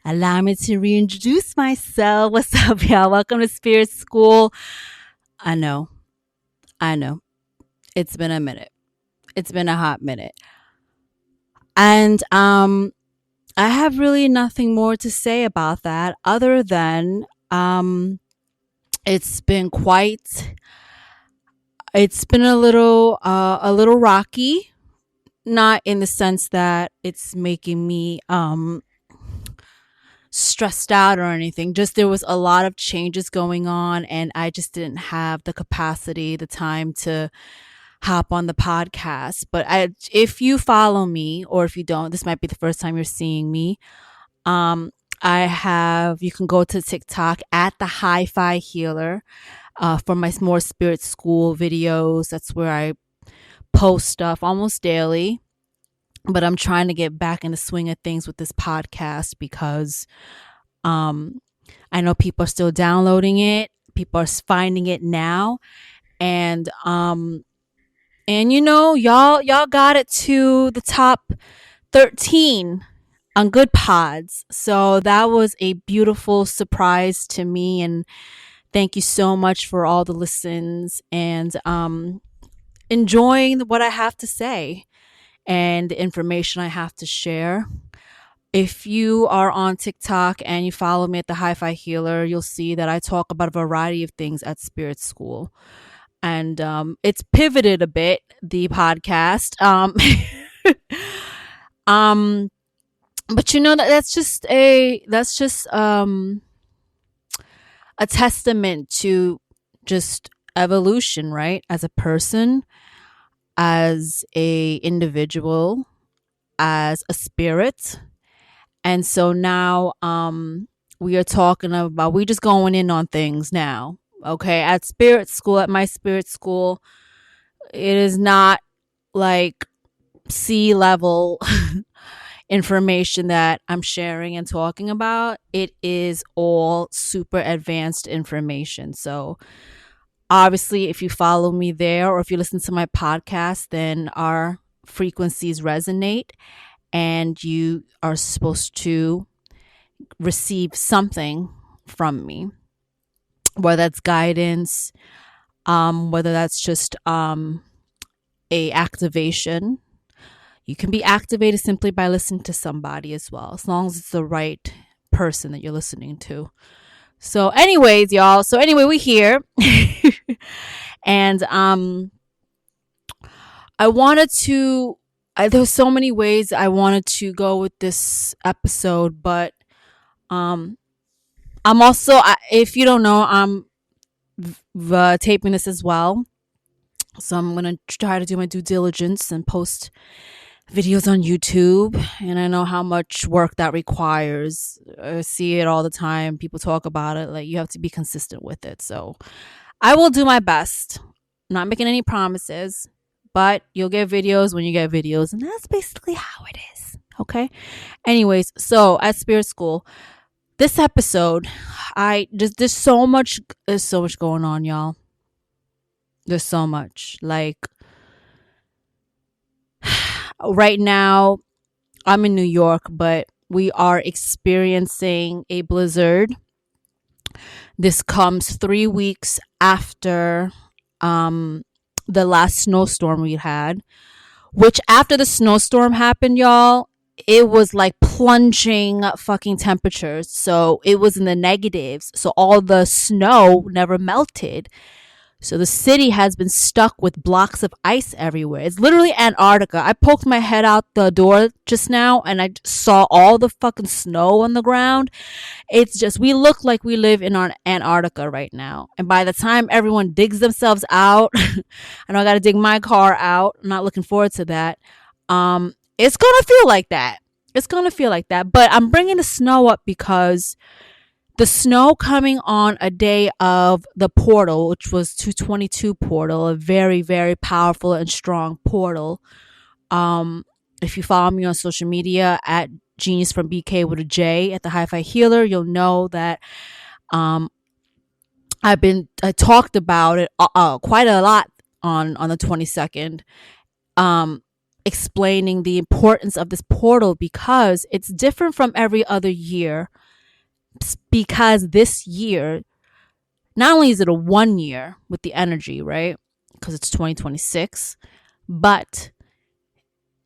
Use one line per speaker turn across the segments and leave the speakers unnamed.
Allow me to reintroduce myself. What's up, y'all? Welcome to Spirit School. I know, I know. It's been a minute. It's been a hot minute. And I have really nothing more to say about that other than it's been quite it's been a little rocky, not in the sense that it's making me stressed out or anything. Just there was a lot of changes going on and I just didn't have the capacity, the time to hop on the podcast. But if you follow me or if you don't, this might be the first time you're seeing me. Um you can go to TikTok at the Hi-Fi Healer for my more spirit school videos. That's where I post stuff almost daily. But I'm trying to get back in the swing of things with this podcast because I know people are still downloading it. People are finding it now. And you know, y'all got it to the top 13 on Good Pods. So that was a beautiful surprise to me, and thank you so much for all the listens and enjoying what I have to say and the information I have to share. If you are on TikTok and you follow me at the Hi-Fi Healer, you'll see that I talk about a variety of things at Spirit School. And it's pivoted a bit, the podcast. But you know that's just a testament to just evolution, right? As a person, as a individual, as a spirit. And so now we are talking about, we just going in on things now. Okay, at Spirit School, at my Spirit School, it is not like sea level information that I'm sharing and talking about. It is all super advanced information. So obviously, if you follow me there or if you listen to my podcast, then our frequencies resonate and you are supposed to receive something from me, whether that's guidance, whether that's just a activation. You can be activated simply by listening to somebody as well, as long as it's the right person that you're listening to. So anyways, y'all. So anyway, we here. And I wanted to there's so many ways I wanted to go with this episode, but I'm also, if you don't know, I'm taping this as well. So I'm going to try to do my due diligence and post videos on YouTube. And I know how much work that requires. I see it all the time. People talk about it. Like, you have to be consistent with it. So I will do my best. I'm not making any promises, but you'll get videos when you get videos. And that's basically how it is. Okay. Anyways, so at Spirit School, this episode, there's so much going on, y'all. There's so much. Like, right now, I'm in New York, but we are experiencing a blizzard. This comes 3 weeks after the last snowstorm we had, which after the snowstorm happened, y'all, it was like plunging fucking temperatures. So it was in the negatives. So all the snow never melted. So the city has been stuck with blocks of ice everywhere. It's literally Antarctica. I poked my head out the door just now and I saw all the fucking snow on the ground. It's just, we look like we live in Antarctica right now. And by the time everyone digs themselves out, I know I got to dig my car out. I'm not looking forward to that. It's going to feel like that. It's going to feel like that. But I'm bringing the snow up because the snow coming on a day of the portal, which was 222 portal, a very, very powerful and strong portal. If you follow me on social media at Genius from BK with a J at the Hi-Fi Healer, you'll know that I talked about it quite a lot on the 22nd. explaining the importance of this portal because it's different from every other year. Because this year, not only is it a 1 year with the energy, right? Because it's 2026, but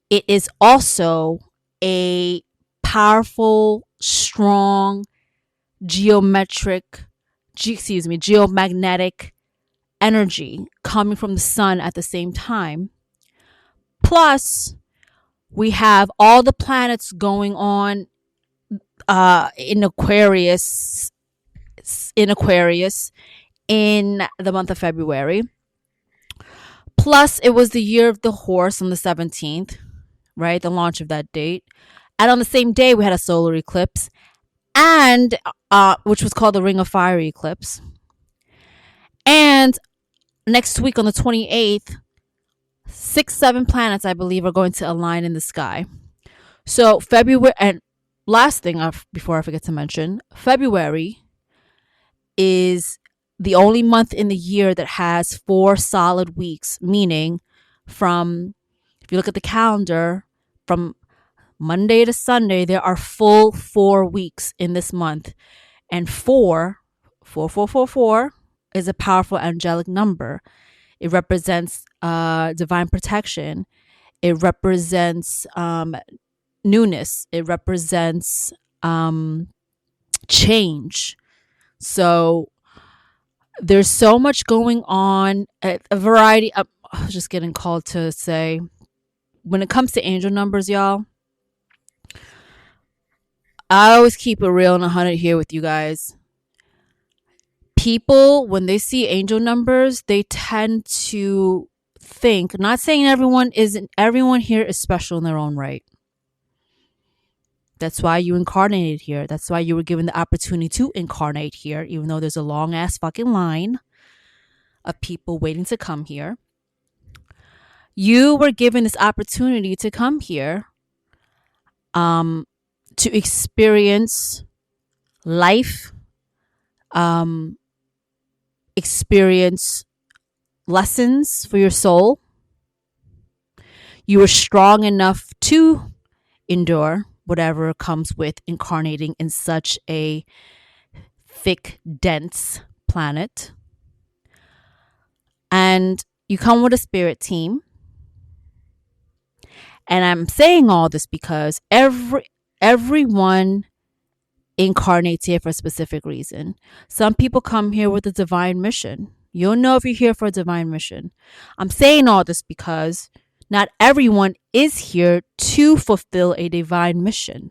it is also a powerful, strong, geomagnetic energy coming from the sun at the same time. Plus, we have all the planets going on in Aquarius in the month of February. Plus, it was the year of the horse on the 17th, right? The launch of that date. And on the same day, we had a solar eclipse, and which was called the Ring of Fire eclipse. And next week on the 28th, 7 planets, I believe, are going to align in the sky. So February, and last thing before I forget to mention, February is the only month in the year that has 4 solid weeks, meaning from, if you look at the calendar, from Monday to Sunday, there are full 4 weeks in this month. And 4 is a powerful angelic number. It represents divine protection. It represents newness. It represents change. So there's so much going on, a variety of, I was just getting called to say, when it comes to angel numbers, y'all, I always keep it real and 100 here with you guys. People, when they see angel numbers, they tend to think, not saying everyone here is special in their own right. That's why you incarnated here. That's why you were given the opportunity to incarnate here, even though there's a long ass fucking line of people waiting to come here. You were given this opportunity to come here to experience life, experience lessons for your soul. You were strong enough to endure whatever comes with incarnating in such a thick, dense planet. And you come with a spirit team. And I'm saying all this because everyone incarnates here for a specific reason. Some people come here with a divine mission. You'll know if you're here for a divine mission. I'm saying all this because not everyone is here to fulfill a divine mission.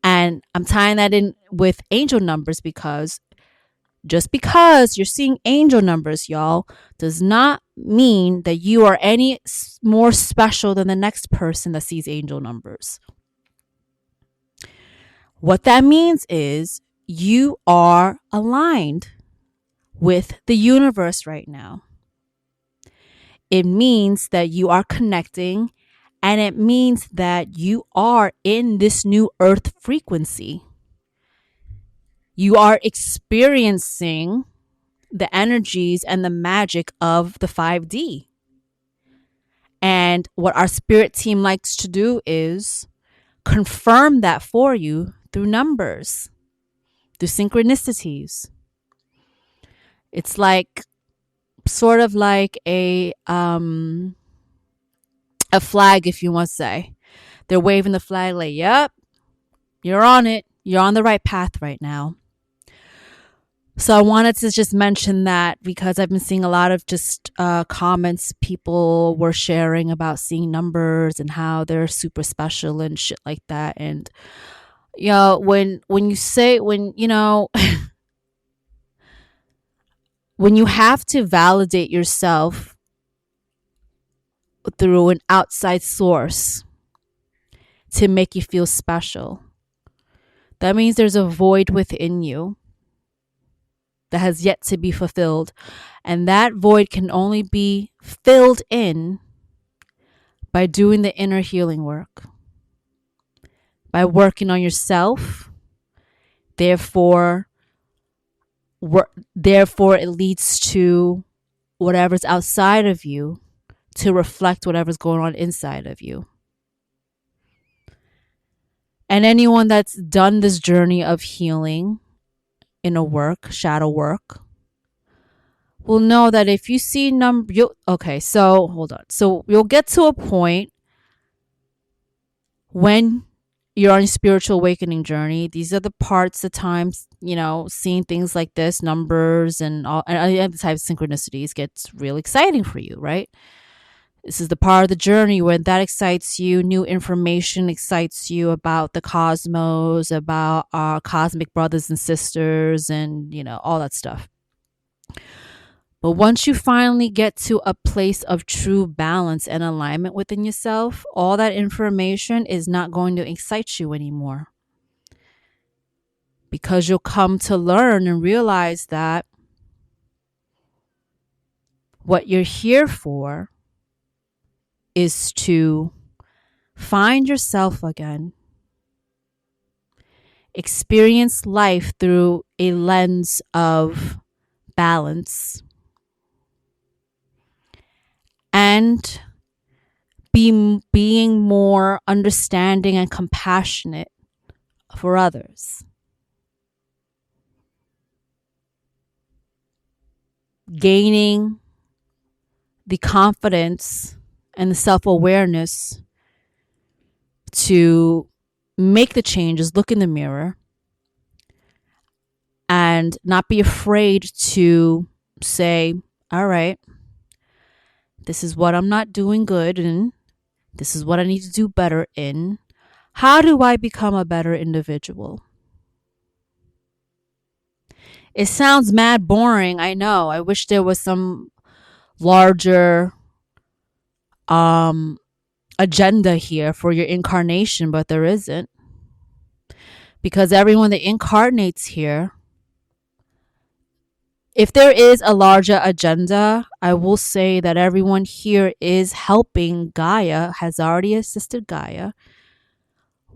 And I'm tying that in with angel numbers because just because you're seeing angel numbers, y'all, does not mean that you are any more special than the next person that sees angel numbers. What that means is you are aligned with the universe right now. It means that you are connecting, and it means that you are in this new earth frequency. You are experiencing the energies and the magic of the 5D. And what our spirit team likes to do is confirm that for you through numbers, through synchronicities. It's like sort of like a flag, if you want to say. They're waving the flag like, yep, you're on it. You're on the right path right now. So I wanted to just mention that because I've been seeing a lot of just comments people were sharing about seeing numbers and how they're super special and shit like that. And you know, when you say, when you know when you have to validate yourself through an outside source to make you feel special, that means there's a void within you that has yet to be fulfilled. And that void can only be filled in by doing the inner healing work, by working on yourself. Therefore, it leads to whatever's outside of you to reflect whatever's going on inside of you. And anyone that's done this journey of healing, inner work, shadow work, will know that if you see so hold on. So you'll get to a point when you're on a spiritual awakening journey. These are the parts, the times, seeing things like this, numbers and all, and other types of synchronicities gets real exciting for you, right? This is the part of the journey when that excites you. New information excites you about the cosmos, about our cosmic brothers and sisters, and, all that stuff. But once you finally get to a place of true balance and alignment within yourself, all that information is not going to excite you anymore. Because you'll come to learn and realize that what you're here for is to find yourself again, experience life through a lens of balance, and being more understanding and compassionate for others. Gaining the confidence and the self-awareness to make the changes, look in the mirror, and not be afraid to say, all right, this is what I'm not doing good in. This is what I need to do better in. How do I become a better individual? It sounds mad boring. I know. I wish there was some larger agenda here for your incarnation, but there isn't. Because everyone that incarnates here, if there is a larger agenda, I will say that everyone here is helping Gaia, has already assisted Gaia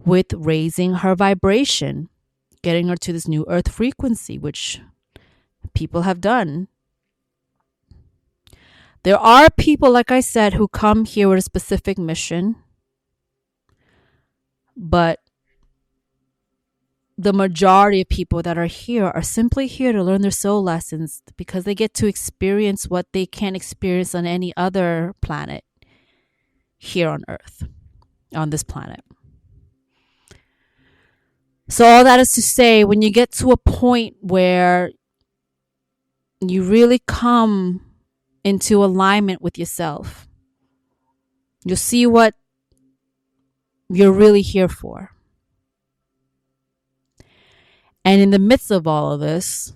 with raising her vibration, getting her to this new earth frequency, which people have done. There are people, like I said, who come here with a specific mission, but the majority of people that are here are simply here to learn their soul lessons because they get to experience what they can't experience on any other planet here on Earth, on this planet. So all that is to say, when you get to a point where you really come into alignment with yourself, you'll see what you're really here for. And in the midst of all of this,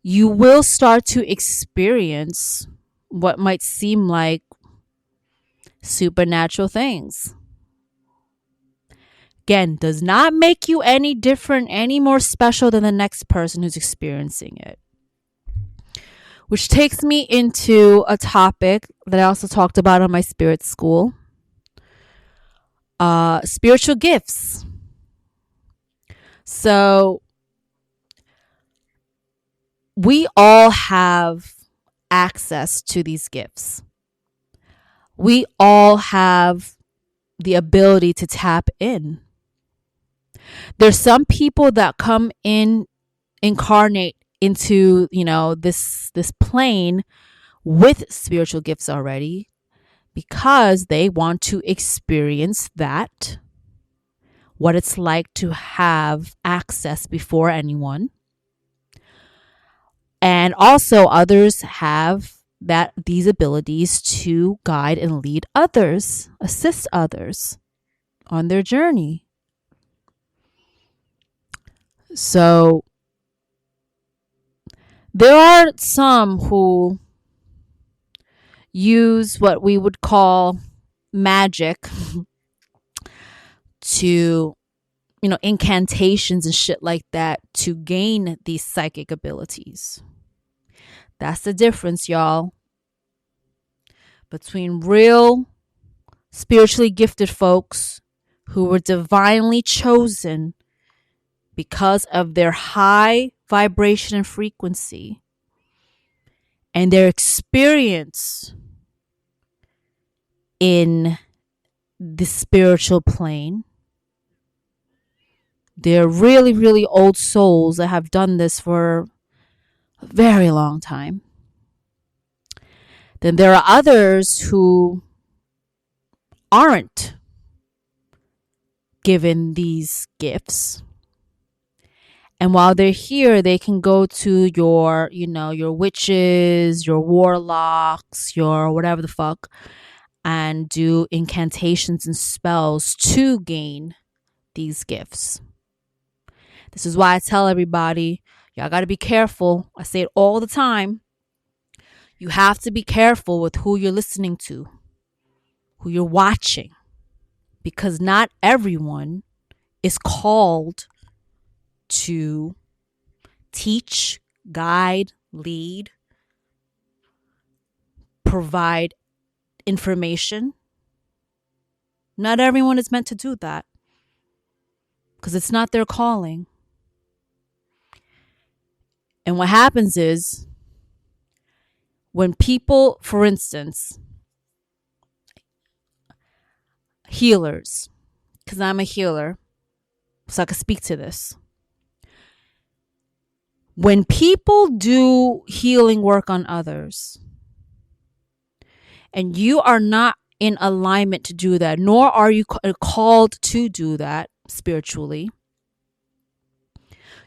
you will start to experience what might seem like supernatural things. Again, does not make you any different, any more special than the next person who's experiencing it. Which takes me into a topic that I also talked about on my spirit school. Spiritual gifts. So we all have access to these gifts. We all have the ability to tap in. There's some people that come in, incarnate into, this plane with spiritual gifts already because they want to experience that, what it's like to have access before anyone. And also others have these abilities to guide and lead others, assist others on their journey. So there are some who use what we would call magic to, incantations and shit like that to gain these psychic abilities. That's the difference, y'all, between real spiritually gifted folks who were divinely chosen because of their high vibration and frequency, and their experience in the spiritual plane. They're really, really old souls that have done this for a very long time. Then there are others who aren't given these gifts. And while they're here, they can go to your witches, your warlocks, your whatever the fuck, and do incantations and spells to gain these gifts. This is why I tell everybody, y'all got to be careful. I say it all the time. You have to be careful with who you're listening to, who you're watching, because not everyone is called to teach, guide, lead, provide information. Not everyone is meant to do that because it's not their calling. And what happens is when people, for instance, healers, because I'm a healer, so I can speak to this. When people do healing work on others, and you are not in alignment to do that, nor are you called to do that spiritually,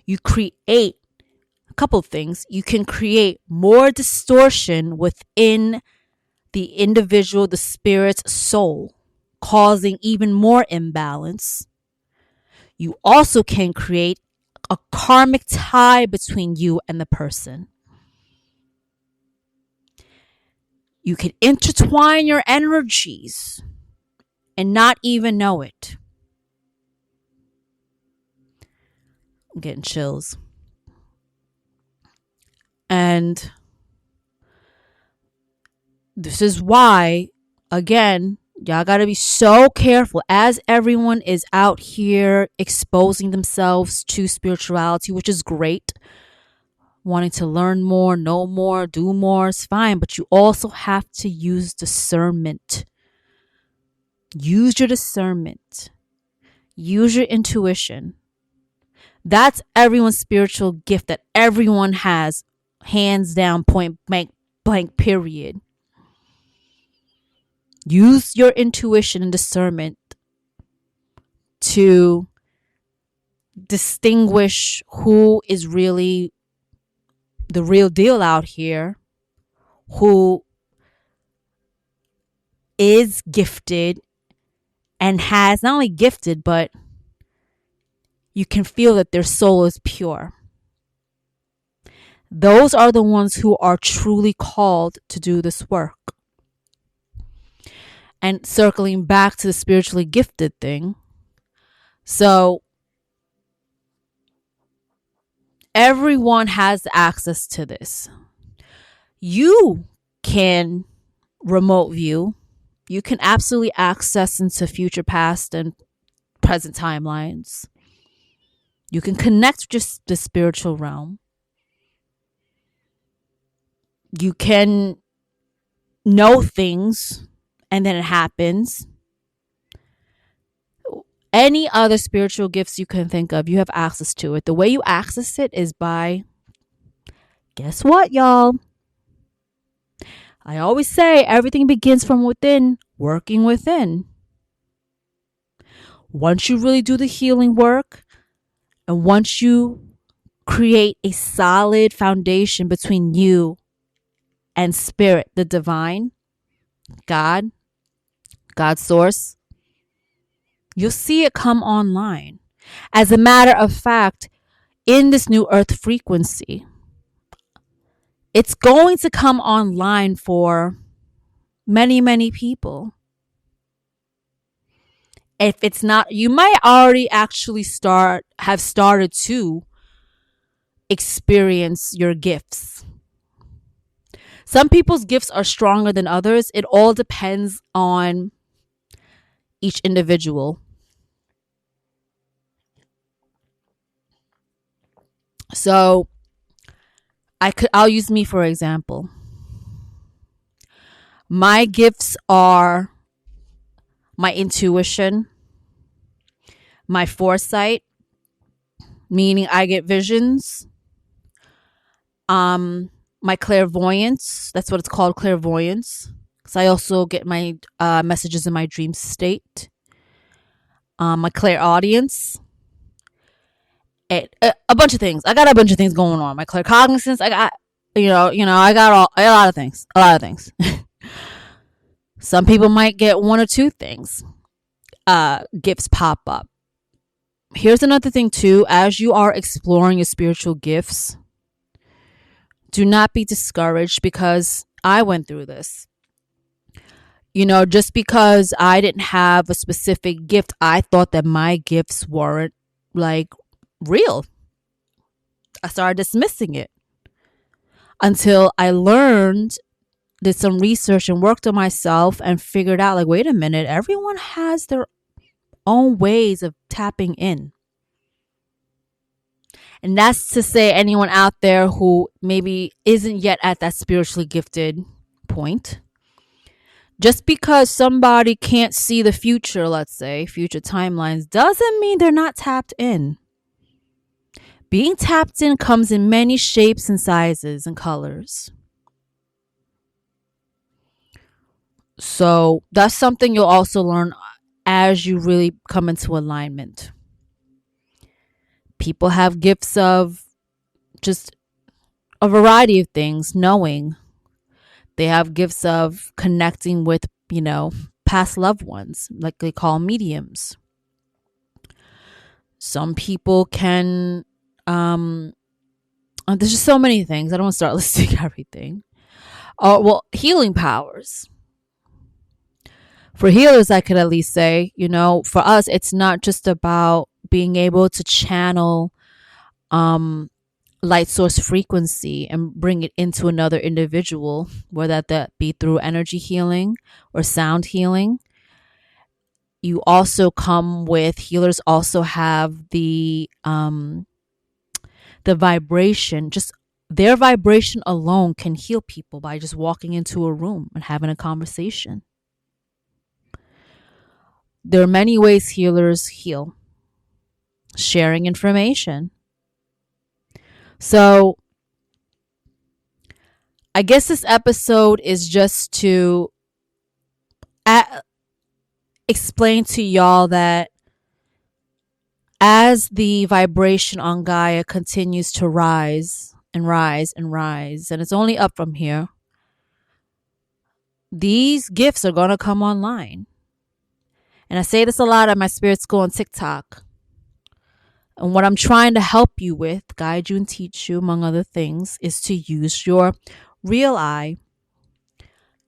you create a couple of things. You can create more distortion within the individual, the spirit's soul, causing even more imbalance. You also can create a karmic tie between you and the person. You can intertwine your energies and not even know it. I'm getting chills. And this is why, again, y'all gotta be so careful as everyone is out here exposing themselves to spirituality, which is great. Wanting to learn more, know more, do more is fine, but you also have to use discernment. Use your discernment. Use your intuition. That's everyone's spiritual gift that everyone has, hands down, point blank, period. Use your intuition and discernment to distinguish who is really the real deal out here, who is gifted and has not only gifted, but you can feel that their soul is pure. Those are the ones who are truly called to do this work. And circling back to the spiritually gifted thing. So everyone has access to this. You can remote view. You can absolutely access into future, past, and present timelines. You can connect with just the spiritual realm. You can know things and then it happens. Any other spiritual gifts you can think of, you have access to it. The way you access it is by, guess what, y'all? I always say everything begins from within, working within. Once you really do the healing work, and once you create a solid foundation between you and spirit, the divine, God, God's source, you'll see it come online. As a matter of fact, in this new earth frequency, it's going to come online for many, many people. If it's not, you might already actually have started to experience your gifts. Some people's gifts are stronger than others. It all depends on each individual. So I'll use me for example. My gifts are my intuition, my foresight, meaning I get visions, um, my clairvoyance. That's what it's called, clairvoyance. Because I also get my messages in my dream state. My clairaudience, a bunch of things. I got a bunch of things going on. My claircognizance. I got, I got a lot of things. A lot of things. Some people might get one or two things. Gifts pop up. Here's another thing too. As you are exploring your spiritual gifts, do not be discouraged because I went through this. Just because I didn't have a specific gift, I thought that my gifts weren't like real. I started dismissing it until I learned, did some research and worked on myself and figured out, like, wait a minute, everyone has their own ways of tapping in. And that's to say, anyone out there who maybe isn't yet at that spiritually gifted point. Just because somebody can't see the future, let's say, future timelines, doesn't mean they're not tapped in. Being tapped in comes in many shapes and sizes and colors. So that's something you'll also learn as you really come into alignment. People have gifts of just a variety of things, knowing. They have gifts of connecting with, past loved ones, like they call mediums. Some people can, there's just so many things. I don't want to start listing everything. Healing powers. For healers, I could at least say, for us, it's not just about being able to channel light source frequency and bring it into another individual, whether that be through energy healing or sound healing. You also come with, healers also have the vibration. Just their vibration alone can heal people by just walking into a room and having a conversation. There are many ways healers heal. Sharing information. So I guess this episode is just to explain to y'all that as the vibration on Gaia continues to rise and rise and rise, and it's only up from here, these gifts are going to come online. And I say this a lot at my spirit school on TikTok. And what I'm trying to help you with, guide you and teach you, among other things, is to use your real eye,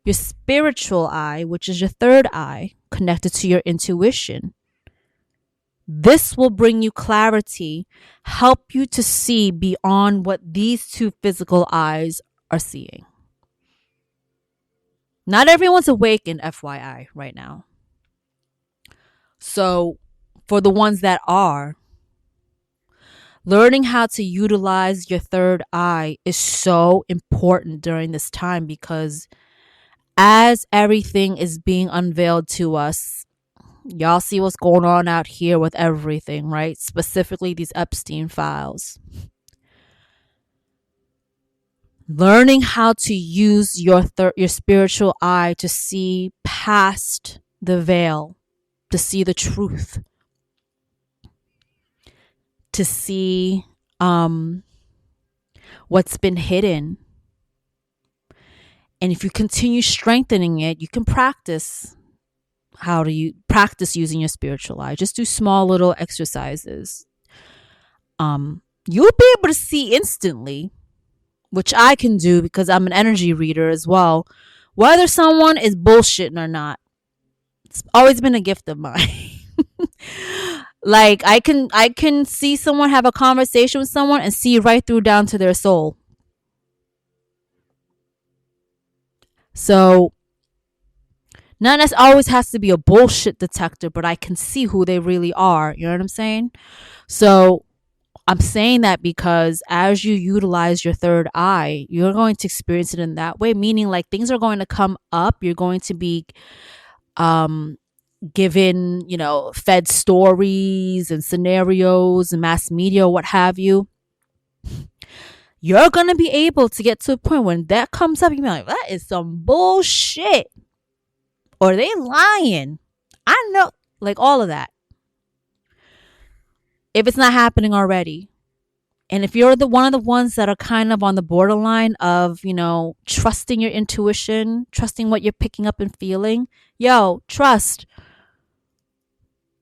your spiritual eye, which is your third eye, connected to your intuition. This will bring you clarity, help you to see beyond what these two physical eyes are seeing. Not everyone's awakened, FYI, right now. So for the ones that are, learning how to utilize your third eye is so important during this time, because as everything is being unveiled to us, y'all see what's going on out here with everything, right? Specifically these Epstein files. Learning how to use your spiritual eye to see past the veil, to see the truth, to see what's been hidden. And if you continue strengthening it, you can practice practice using your spiritual eye. Just do small little exercises. You'll be able to see instantly, which I can do because I'm an energy reader as well, whether someone is bullshitting or not. It's always been a gift of mine. Like I can see someone, have a conversation with someone and see right through down to their soul. So none of this always has to be a bullshit detector, but I can see who they really are. You know what I'm saying? So I'm saying that because as you utilize your third eye, you're going to experience it in that way, meaning like things are going to come up. You're going to be um, given, fed stories and scenarios and mass media, what have you. You're going to be able to get to a point when that comes up, you're like, that is some bullshit. Or they lying. I know, like all of that. If it's not happening already. And if you're one of the ones that are kind of on the borderline of, trusting your intuition, trusting what you're picking up and feeling, trust.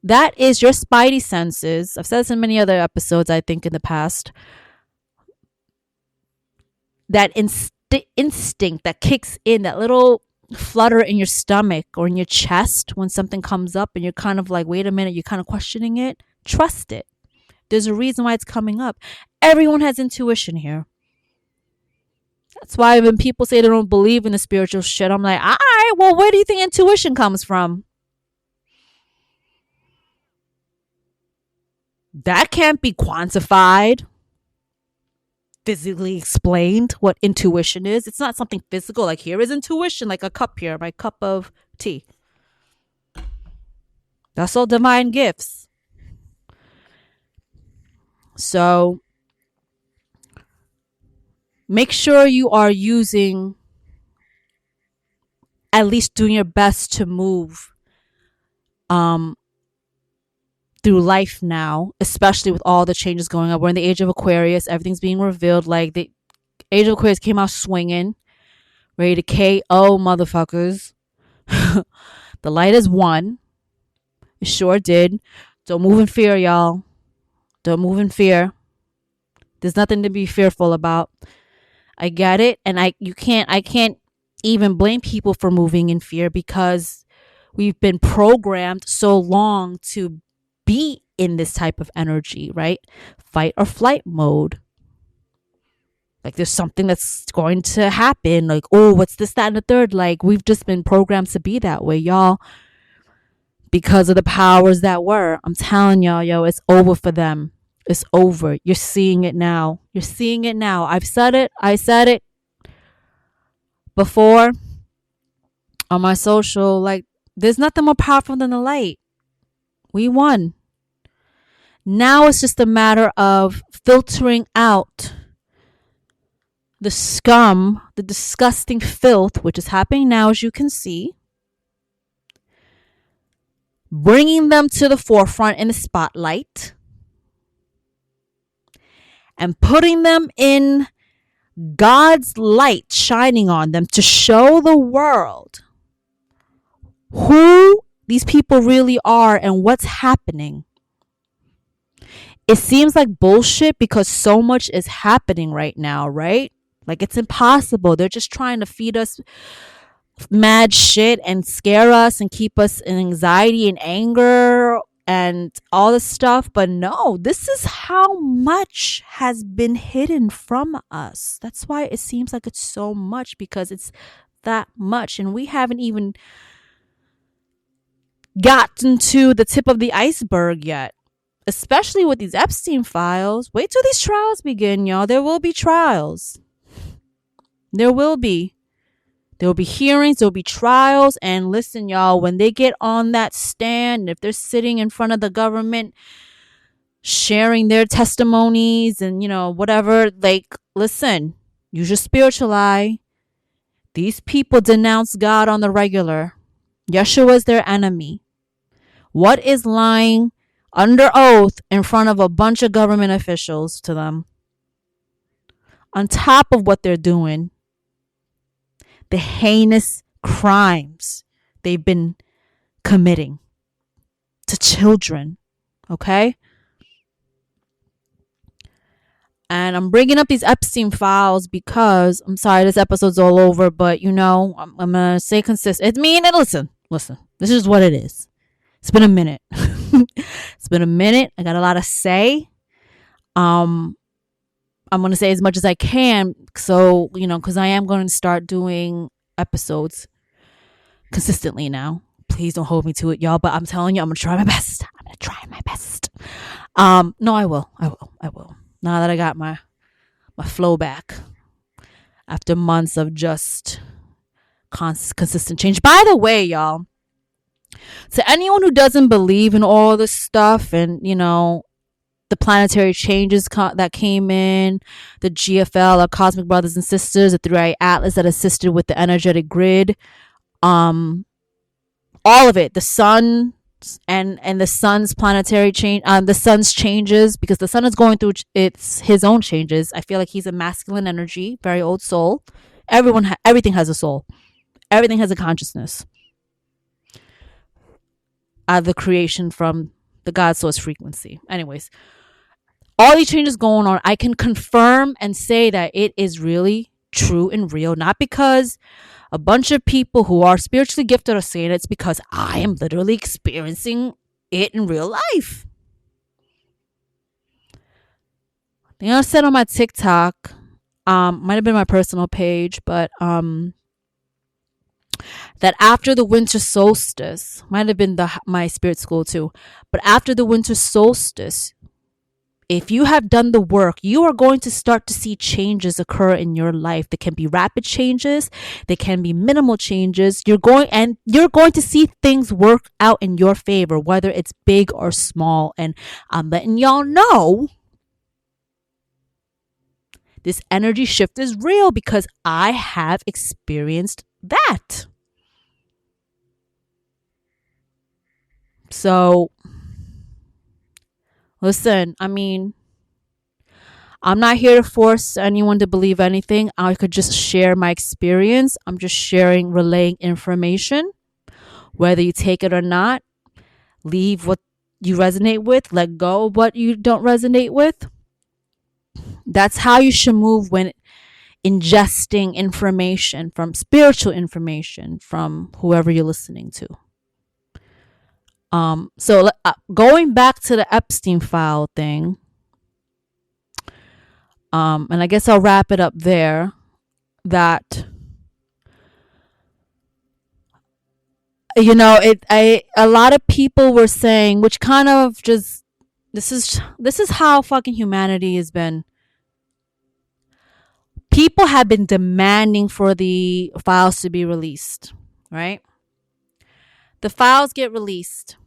That is your spidey senses. I've said this in many other episodes, I think, in the past. That instinct that kicks in, that little flutter in your stomach or in your chest when something comes up and you're kind of like, wait a minute, you're kind of questioning it. Trust it. There's a reason why it's coming up. Everyone has intuition here. That's why when people say they don't believe in the spiritual shit, I'm like, all right, well, where do you think intuition comes from? That can't be quantified, physically explained what intuition is. It's not something physical, like here is intuition, like a cup here, my cup of tea. That's all divine gifts. So make sure you are at least doing your best to move through life now, especially with all the changes going on. We're in the age of Aquarius. Everything's being revealed. Like the age of Aquarius came out swinging, ready to KO motherfuckers. The light has won. It sure did. Don't move in fear, y'all. Don't move in fear. There's nothing to be fearful about. I get it. And I can't even blame people for moving in fear because we've been programmed so long to be in this type of energy, right? Fight or flight mode. Like there's something that's going to happen. Like, oh, what's this, that, and the third? Like we've just been programmed to be that way, y'all. Because of the powers that were. I'm telling y'all, it's over for them. It's over. You're seeing it now. You're seeing it now. I've said it. I said it before on my social. Like, there's nothing more powerful than the light. We won. Now it's just a matter of filtering out the scum, the disgusting filth, which is happening now, as you can see. Bringing them to the forefront in the spotlight. And putting them in God's light shining on them to show the world who these people really are and what's happening. It seems like bullshit because so much is happening right now, right? Like it's impossible. They're just trying to feed us mad shit and scare us and keep us in anxiety and anger and all this stuff. But no, this is how much has been hidden from us. That's why it seems like it's so much, because it's that much. And we haven't even gotten to the tip of the iceberg yet, especially with these Epstein files. Wait till these trials begin, y'all. There will be trials. There will be. There will be hearings, there will be trials, and listen, y'all, when they get on that stand, if they're sitting in front of the government, sharing their testimonies and, whatever, like, listen, use your spiritual eye. These people denounce God on the regular. Yeshua is their enemy. What is lying under oath in front of a bunch of government officials to them? On top of what they're doing, the heinous crimes they've been committing to children, okay? And I'm bringing up these Epstein files because, I'm sorry, this episode's all over, but I'm going to stay consistent. Listen, this is what it is. It's been a minute. It's been a minute. I got a lot to say. I'm going to say as much as I can. So, because I am going to start doing episodes consistently now. Please don't hold me to it, y'all. But I'm telling you, I'm going to try my best. No, I will. Now that I got my flow back after months of just consistent change. By the way, y'all, to anyone who doesn't believe in all this stuff and, the planetary changes that came in, the GFL, our cosmic brothers and sisters, the three-eye atlas that assisted with the energetic grid, um, all of it, the sun and the sun's planetary change, the sun's changes, because the sun is going through his own changes. I feel like he's a masculine energy, very old soul. Everything has a soul. Everything has a consciousness. The creation from the God source frequency. Anyways, all these changes going on, I can confirm and say that it is really true and real, not because a bunch of people who are spiritually gifted are saying it. It's because I am literally experiencing it in real life. I think I said on my TikTok, might have been my personal page, but that after the winter solstice, might have been my spirit school too, but after the winter solstice, if you have done the work, you are going to start to see changes occur in your life. There can be rapid changes. There can be minimal changes. You're going to see things work out in your favor, whether it's big or small. And I'm letting y'all know this energy shift is real because I have experienced that. So, listen, I'm not here to force anyone to believe anything. I could just share my experience. I'm just relaying information. Whether you take it or not, leave what you resonate with, let go of what you don't resonate with. That's how you should move when ingesting information, from spiritual information, from whoever you're listening to. So going back to the Epstein file thing, and I guess I'll wrap it up there, that a lot of people were saying, which kind of just, this is how fucking humanity has been. People have been demanding for the files to be released, right? The files get released.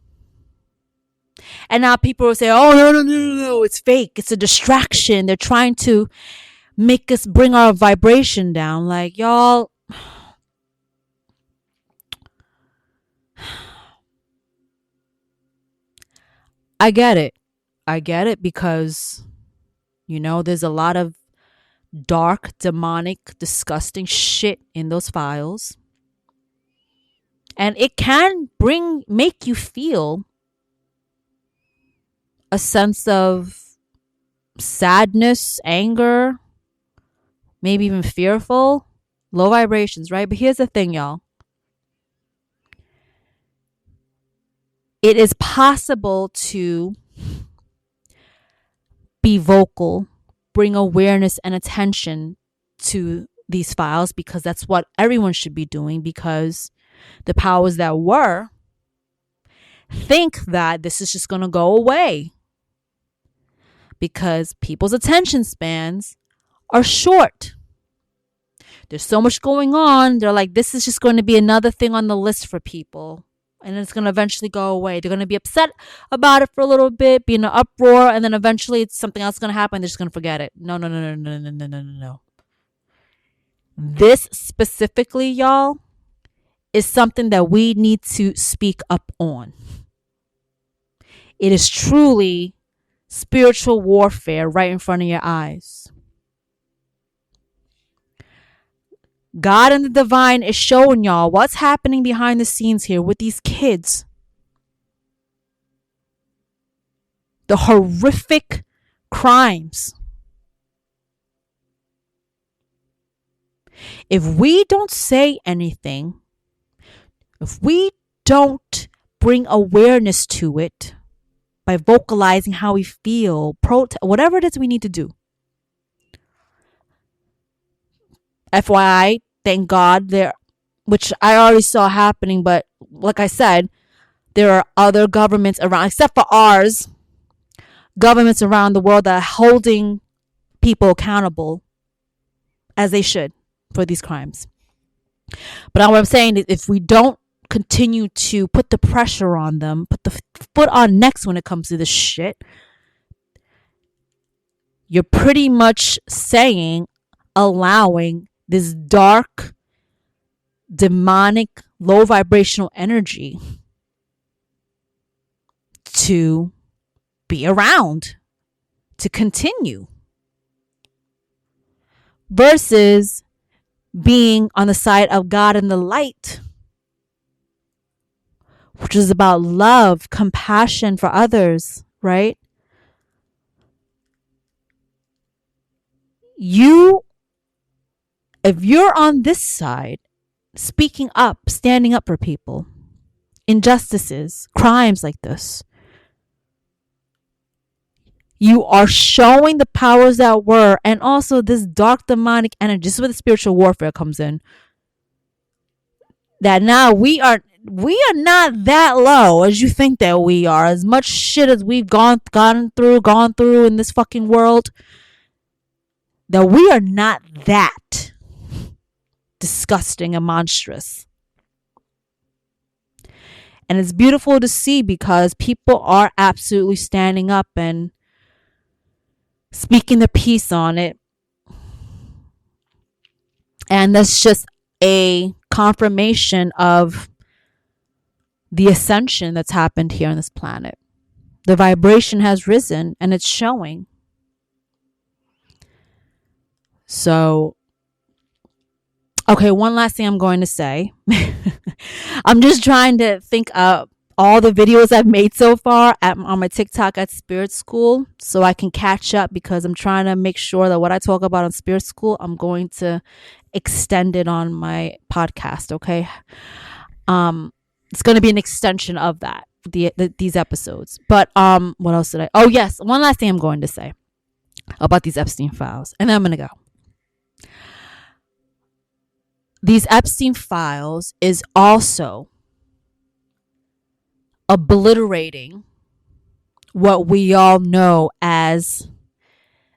And now people will say, oh, no, it's fake. It's a distraction. They're trying to make us bring our vibration down. Like, y'all, I get it. Because, there's a lot of dark, demonic, disgusting shit in those files. And it can make you feel a sense of sadness, anger, maybe even fearful, low vibrations, right? But here's the thing, y'all. It is possible to be vocal, bring awareness and attention to these files, because that's what everyone should be doing, because the powers that were think that this is just going to go away, because people's attention spans are short. There's so much going on. They're like, this is just going to be another thing on the list for people, and it's going to eventually go away. They're going to be upset about it for a little bit, be in an uproar, and then eventually it's something else going to happen. They're just going to forget it. No. This specifically, y'all, is something that we need to speak up on. It is truly spiritual warfare right in front of your eyes. God and the divine is showing y'all what's happening behind the scenes here with these kids. The horrific crimes. If we don't say anything, if we don't bring awareness to it by vocalizing how we feel, whatever it is we need to do. FYI, thank God, which I already saw happening, but like I said, there are other governments around, except for ours. governments around the world that are holding people accountable as they should for these crimes. But what I'm saying is, if we don't continue to put the pressure on them, put the foot on necks when it comes to this shit, you're pretty much saying, allowing this dark, demonic, low vibrational energy to be around, to continue, versus being on the side of God and the light, which is about love, compassion for others, right? If you're on this side, speaking up, standing up for people, injustices, crimes like this, you are showing the powers that were, and also this dark demonic energy. This is where the spiritual warfare comes in. That now we are not that low as you think that we are. As much shit as we've gone through in this fucking world, that we are not that disgusting and monstrous. And it's beautiful to see, because people are absolutely standing up and speaking their piece on it. And that's just a confirmation of the ascension that's happened here on this planet. The vibration has risen, and it's showing. So, okay, one last thing I'm going to say. I'm just trying to think of all the videos I've made so far on my TikTok at Spirit School, so I can catch up, because I'm trying to make sure that what I talk about on Spirit School, I'm going to extend it on my podcast. Okay. It's going to be an extension of that, these episodes. But what else did I? Oh yes, one last thing I'm going to say about these Epstein files, and then I'm going to go. These Epstein files is also obliterating what we all know as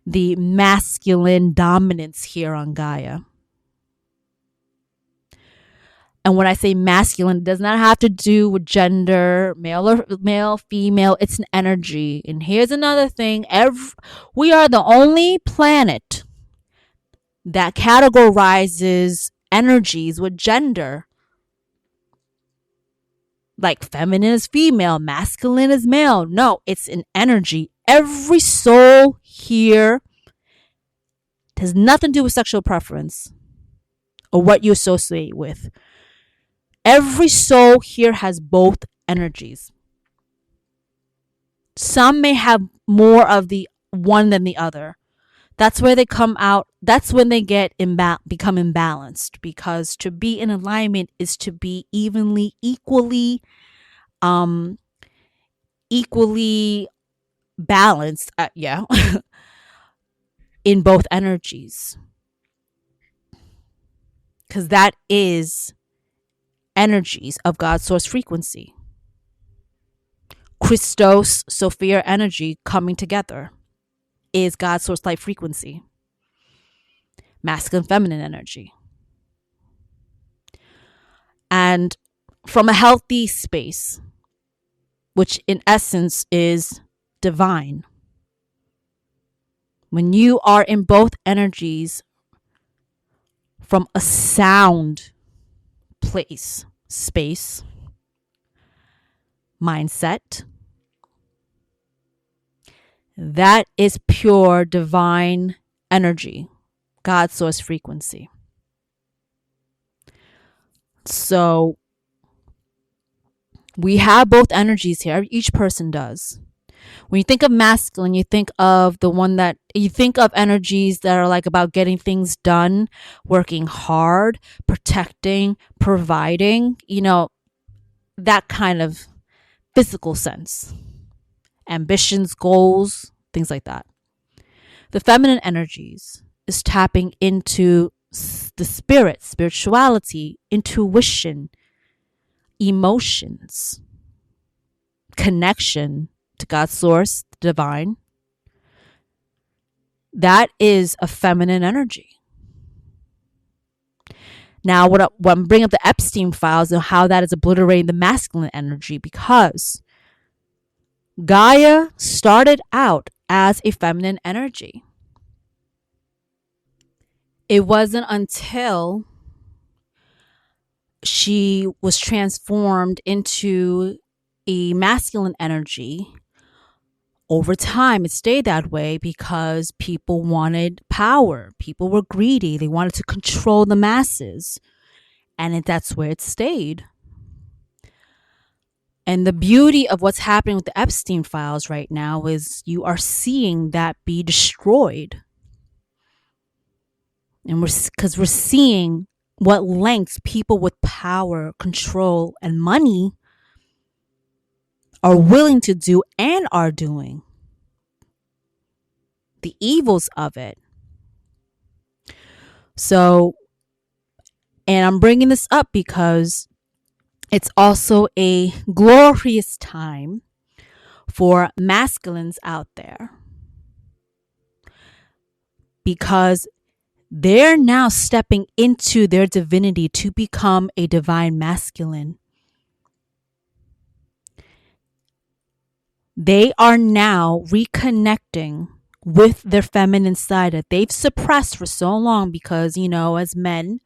the masculine dominance here on Gaia. And when I say masculine, it does not have to do with gender, male, female. It's an energy. And here's another thing. We are the only planet that categorizes energies with gender. Like feminine is female, masculine is male. No, it's an energy. Every soul here has nothing to do with sexual preference or what you associate with. Every soul here has both energies. Some may have more of the one than the other. That's where they come out. That's when they become imbalanced, because to be in alignment is to be equally balanced. In both energies, because that is energies of God's source frequency. Christos, Sophia energy coming together is God's source light frequency. Masculine, feminine energy. And from a healthy space, which in essence is divine, when you are in both energies from a sound place, space, mindset, that is pure divine energy, God's source frequency. So we have both energies here. Each person does. When you think of masculine, you think of energies that are like about getting things done, working hard, protecting, providing, that kind of physical sense. Ambitions, goals, things like that. The feminine energies is tapping into the spirit, spirituality, intuition, emotions, connection to God's source, the divine, That is a feminine energy. Now, what I'm bringing up the Epstein files and how that is obliterating the masculine energy, because Gaia started out as a feminine energy. It wasn't until she was transformed into a masculine energy. Over time, it stayed that way because people wanted power. People were greedy. They wanted to control the masses. And that's where it stayed. And the beauty of what's happening with the Epstein files right now is you are seeing that be destroyed. And because we're seeing what lengths people with power, control, and money are willing to do and are doing. The evils of it. So, and I'm bringing this up because it's also a glorious time for masculines out there, because they're now stepping into their divinity to become a divine masculine. They are now reconnecting with their feminine side that they've suppressed for so long because, as men,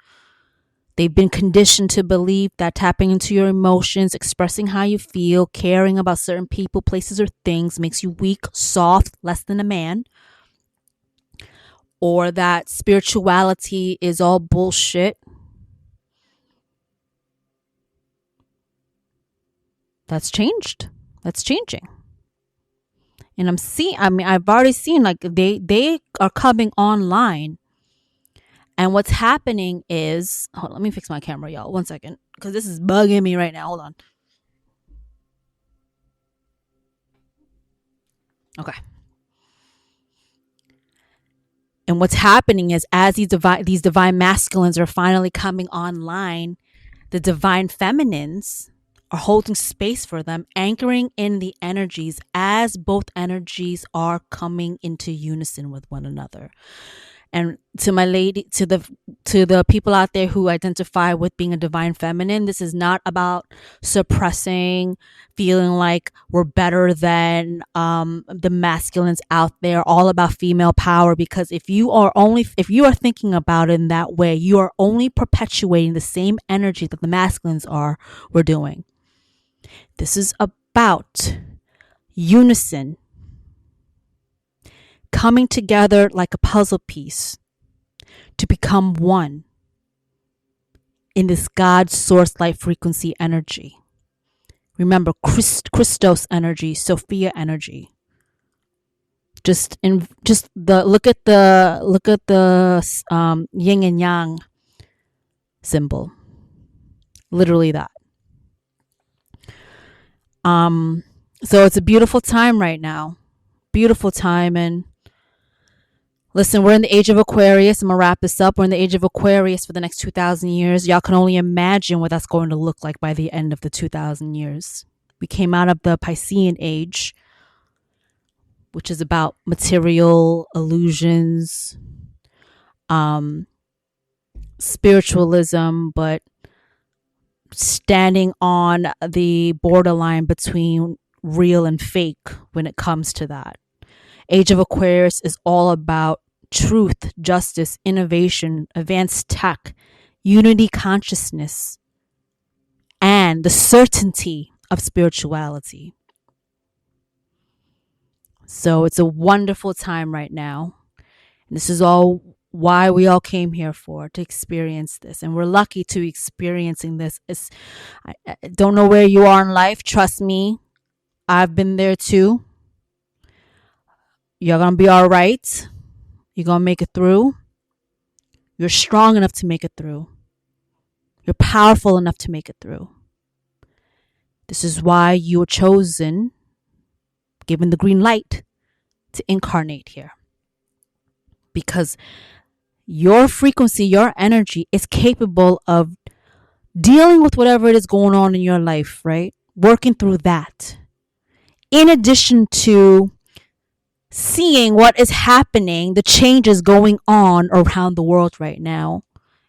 they've been conditioned to believe that tapping into your emotions, expressing how you feel, caring about certain people, places, or things makes you weak, soft, less than a man. Or that spirituality is all bullshit. That's changed. That's changing. And I've already seen like they are coming online. And what's happening is, hold on, let me fix my camera, y'all. 1 second. Because this is bugging me right now. Hold on. Okay. And what's happening is as these divine masculines are finally coming online, the divine feminines are holding space for them, anchoring in the energies as both energies are coming into unison with one another. And to my lady, to the people out there who identify with being a divine feminine, this is not about suppressing, feeling like we're better than the masculines out there. All about female power. Because if you are thinking about it in that way, you are only perpetuating the same energy that the masculines were doing. This is about unison, coming together like a puzzle piece to become one in this God source light frequency energy. Remember, Christos energy, Sophia energy. Look at the yin and yang symbol. Literally that. So it's a beautiful time right now. Beautiful time. And listen, we're in the age of Aquarius. I'm going to wrap this up. We're in the age of Aquarius for the next 2,000 years. Y'all can only imagine what that's going to look like by the end of the 2,000 years. We came out of the Piscean age, which is about material illusions, spiritualism, but standing on the borderline between real and fake when it comes to that. Age of Aquarius is all about truth, justice, innovation, advanced tech, unity consciousness, and the certainty of spirituality. So it's a wonderful time right now. And this is all why we all came here to experience this. And we're lucky to be experiencing this. I don't know where you are in life. Trust me, I've been there too. You're going to be all right. You're going to make it through. You're strong enough to make it through. You're powerful enough to make it through. This is why you were chosen, given the green light to incarnate here. Because your frequency, your energy is capable of dealing with whatever it is going on in your life, right? Working through that. In addition to seeing what is happening, the changes going on around the world right now.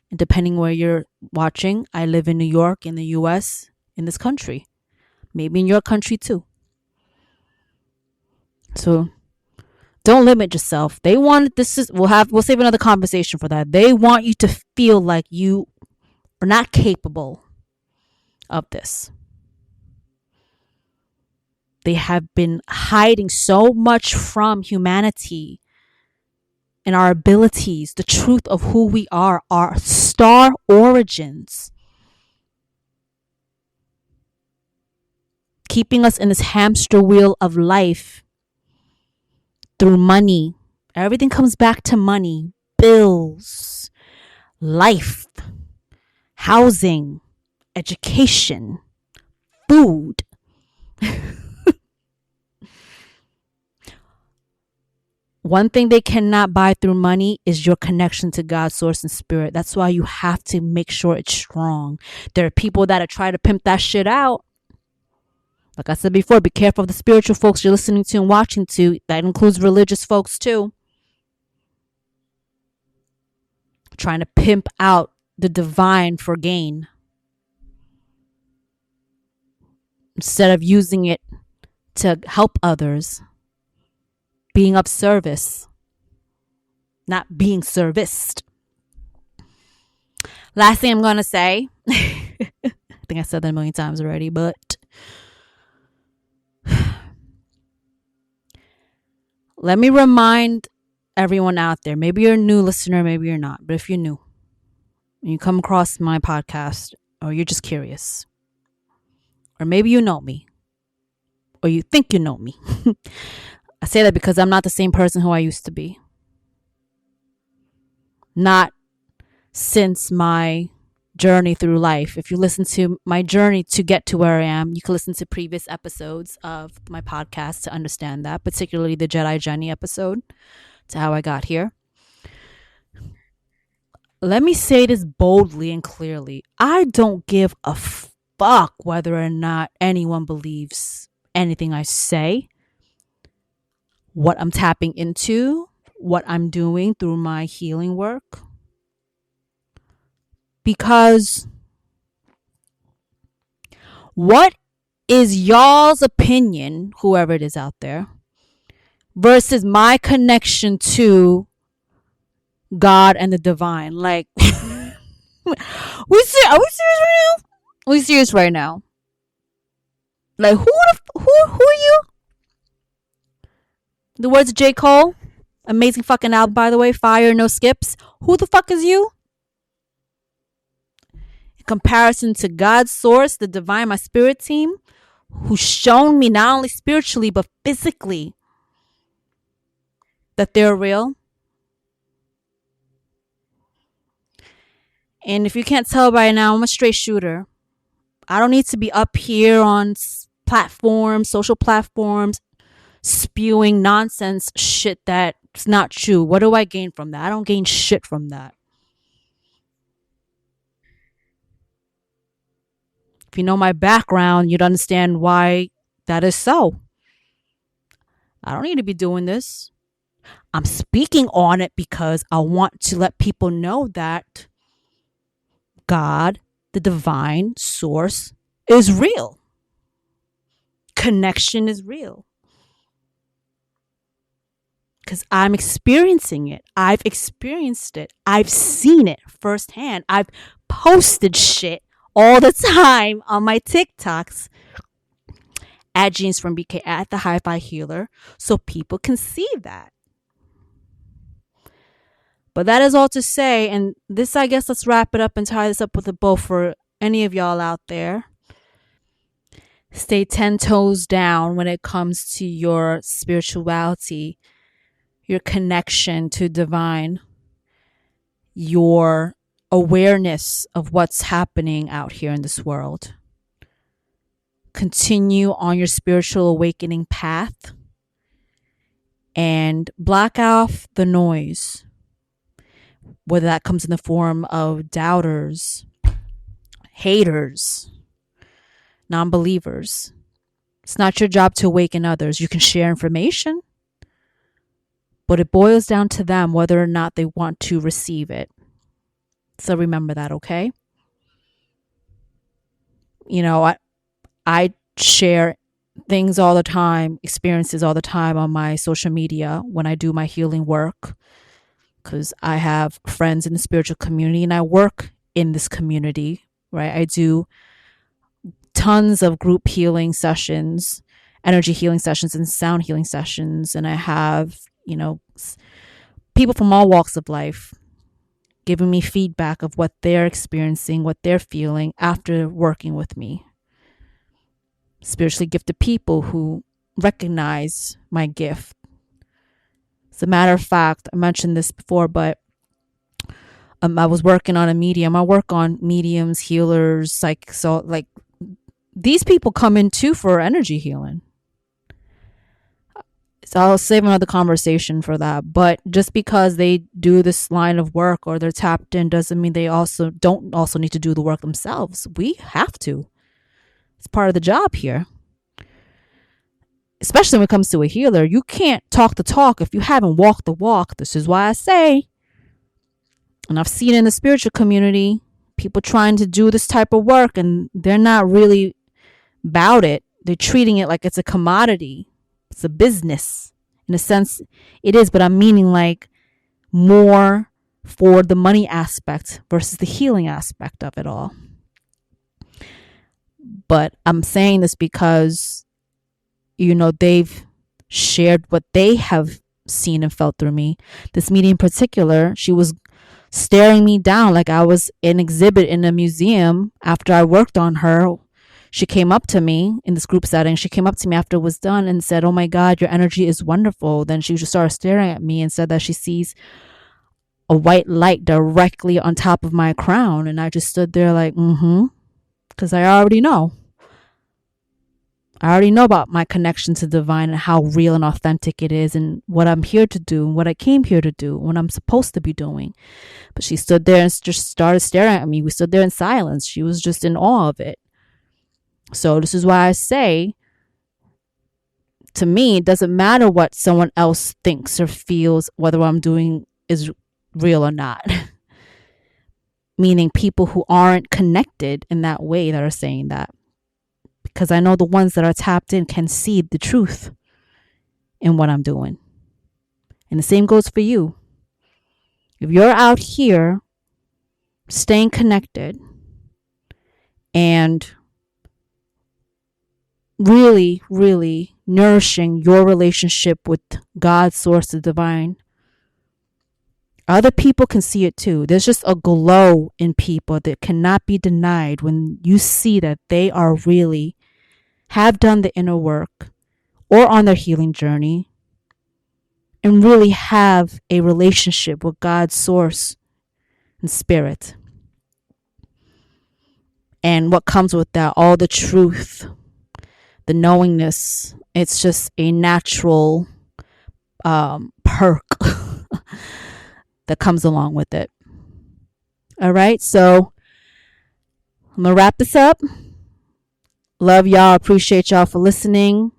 And depending where you're watching, I live in New York, in the US, in this country. Maybe in your country too. So don't limit yourself. They want this is we'll save another conversation for that. They want you to feel like you are not capable of this. They have been hiding so much from humanity and our abilities, the truth of who we are, our star origins, keeping us in this hamster wheel of life through money. Everything comes back to money, bills, life, housing, education, food. One thing they cannot buy through money is your connection to God, source, and spirit. That's why you have to make sure it's strong. There are people that are trying to pimp that shit out. Like I said before, be careful of the spiritual folks you're listening to and watching to. That includes religious folks too. Trying to pimp out the divine for gain, instead of using it to help others. Being of service, not being serviced. Last thing I'm going to say, I think I said that a million times already, but let me remind everyone out there. Maybe you're a new listener, maybe you're not, but if you're new and you come across my podcast, or you're just curious, or maybe you know me, or you think you know me. I say that because I'm not the same person who I used to be. Not since my journey through life. If you listen to my journey to get to where I am, you can listen to previous episodes of my podcast to understand that, particularly the Jedi Journey episode, to how I got here. Let me say this boldly and clearly. I don't give a fuck whether or not anyone believes anything I say, what I'm tapping into, what I'm doing through my healing work. Because what is y'all's opinion, whoever it is out there, versus my connection to God and the divine? Like, are we serious right now? Are we serious right now? Like, who are you? The words of J. Cole, amazing fucking album, by the way, fire, no skips. Who the fuck is you? In comparison to God's source, the divine, my spirit team, who's shown me not only spiritually but physically that they're real. And if you can't tell by now, I'm a straight shooter. I don't need to be up here on platforms, social platforms, spewing nonsense shit that's not true. What do I gain from that? I don't gain shit from that. If you know my background, you'd understand why that is so. I don't need to be doing this. I'm speaking on it because I want to let people know that God, the divine source, is real. Connection is real. Because I'm experiencing it. I've experienced it. I've seen it firsthand. I've posted shit all the time on my TikToks at Jeans from BK, at the Hi-Fi Healer, so people can see that. But that is all to say, and this, I guess, let's wrap it up and tie this up with a bow for any of y'all out there. Stay 10 toes down when it comes to your spirituality, your connection to divine, your awareness of what's happening out here in this world. Continue on your spiritual awakening path and block off the noise, whether that comes in the form of doubters, haters, non-believers. It's not your job to awaken others. You can share information, But it boils down to them whether or not they want to receive it. So remember that, okay? You know, I share things all the time, experiences all the time on my social media when I do my healing work, because I have friends in the spiritual community and I work in this community, right? I do tons of group healing sessions, energy healing sessions, and sound healing sessions. And I have, people from all walks of life giving me feedback of what they're experiencing, what they're feeling after working with me. Spiritually gifted people who recognize my gift. As a matter of fact, I mentioned this before, but I was working on a medium. I work on mediums, healers, psychics. So like these people come in too for energy healing. So I'll save another conversation for that. But just because they do this line of work or they're tapped in doesn't mean they don't also need to do the work themselves. We have to. It's part of the job here. Especially when it comes to a healer. You can't talk the talk if you haven't walked the walk. This is why I say, and I've seen in the spiritual community, people trying to do this type of work and they're not really about it. They're treating it like it's a commodity. It's a business. In a sense, it is, but I'm meaning like more for the money aspect versus the healing aspect of it all. But I'm saying this because, they've shared what they have seen and felt through me. This meeting in particular, she was staring me down like I was an exhibit in a museum after I worked on her. She came up to me in this group setting. She came up to me after it was done and said, "Oh my God, your energy is wonderful." Then she just started staring at me and said that she sees a white light directly on top of my crown. And I just stood there like, because I already know. I already know about my connection to divine and how real and authentic it is and what I'm here to do and what I came here to do, what I'm supposed to be doing. But she stood there and just started staring at me. We stood there in silence. She was just in awe of it. So this is why I say, to me, it doesn't matter what someone else thinks or feels, whether what I'm doing is real or not. Meaning people who aren't connected in that way that are saying that. Because I know the ones that are tapped in can see the truth in what I'm doing. And the same goes for you. If you're out here staying connected and really, really nourishing your relationship with God, source, the divine, other people can see it too. There's just a glow in people that cannot be denied when you see that they are really have done the inner work or on their healing journey and really have a relationship with God's source and spirit. And what comes with that, all the truth, the knowingness, it's just a natural perk that comes along with it. All right, so I'm going to wrap this up. Love y'all. Appreciate y'all for listening.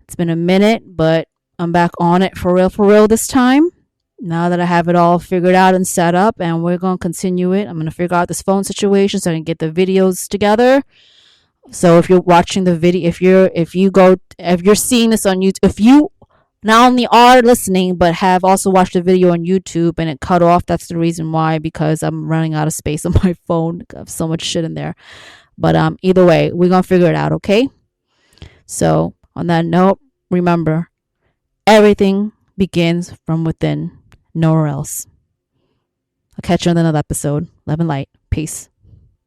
It's been a minute, but I'm back on it for real this time. Now that I have it all figured out and set up, and we're going to continue it. I'm going to figure out this phone situation so I can get the videos together. So if you're watching the video, if you're seeing this on YouTube, if you not only are listening, but have also watched the video on YouTube and it cut off, that's the reason why, because I'm running out of space on my phone. I have so much shit in there. But either way, we're going to figure it out, okay? So on that note, remember, everything begins from within, nowhere else. I'll catch you on another episode. Love and light. Peace.